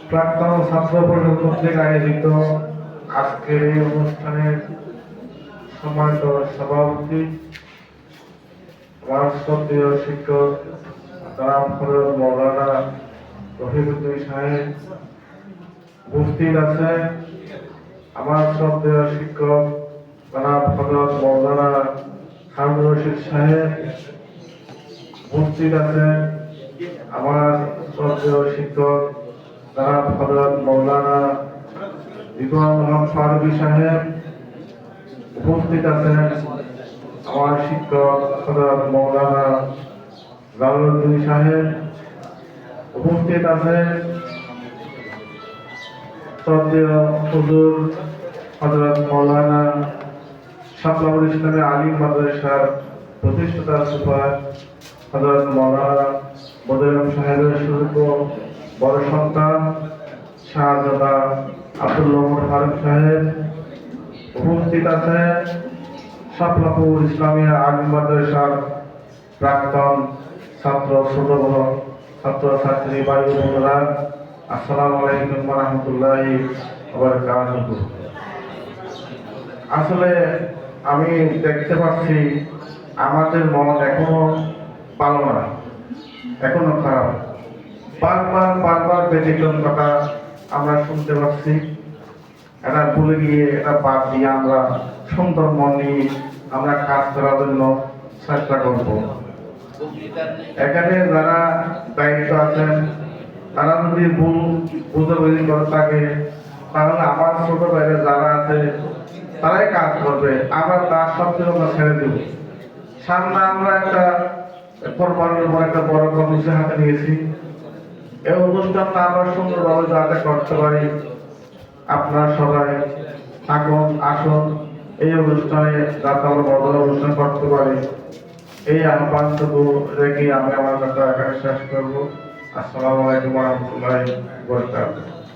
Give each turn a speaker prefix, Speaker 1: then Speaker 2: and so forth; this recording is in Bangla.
Speaker 1: প্রাক্তন ছাত্র পরিষদ কর্তৃক আয়োজিত আজকের এই অনুষ্ঠানের সম্মানিত সভাপতি, আমার শ্রদ্ধেয় শিক্ষক জনাব হযরত মাওলানা রফিকুদ্দিন সাহেব উপস্থিত আছে, আমার শ্রদ্ধেয় শিক্ষক জনাব হযরত মাওলানা হারুন রশিদ সাহেব উপস্থিত আছে, আমার শ্রদ্ধেয় শিক্ষক জনাব হযরত মাওলানা রিদওয়ানুল হক ফারুকী সাহেব উপস্থিত আছেন, আমার শিক্ষক হযরত মাওলানা জালালউদ্দিন সাহেব উপস্থিত আছেন, শ্রদ্ধেয় হুজুর হযরত মাওলানা শাপলাউল ইসলামী আলিম মাদ্রাসার প্রতিষ্ঠাতা সুপার হযরত মাওলানা বদরুল আলম সাহেবের সুযোগ্য বড় সন্তান শাহজাদা আব্দুল ফারুক সাহেব উপস্থিত আছেন, শাপলাউল ইসলামী আলিম মাদ্রাসার প্রাক্তন ছাত্র ছোট বড় ছাত্র ছাত্রী ভাই বোনেরা, আসসালামু আলাইকুম ওয়া রাহমাতুল্লাহি ওয়া বারাকাতুহু। আসলে আমি দেখতে পাচ্ছি আমাদের মন এখনো ভালো না, এখনো খারাপ। বারবার ব্যতিক্রম কথা আমরা শুনতে পাচ্ছি। এটা ভুলে গিয়ে এটা বাদ দিয়ে আমরা সুন্দর মন নিয়ে আমরা কাজ করার জন্য চেষ্টা করব। এখানে যারা দায়িত্ব আছেন তারা যদি ভুল বুঝাবুঝি করে থাকে, তাহলে আমার ছোট ভাইরা যারা আছে তারাই কাজ করবে, আমরা তার সব কিছু আমরা ছেড়ে দেব। সামনে আমরা একটা কোরবানির উপর একটা বড় কর্মসূচি হাতে নিয়েছি। এই অনুষ্ঠানটা আমরা সুন্দরভাবে যাতে করতে পারি, আপনারা সবাই থাকুন, আসুন, এই অনুষ্ঠানে যাতে আমরা বড় অনুষ্ঠান করতে পারি, এই আহ্বানটুকু রেখে আমি আমার কথা এখানে শেষ করবো। আসসালামু আলাইকুম ওয়া রাহমাতুল্লাহি ওয়া বারাকাতুহু।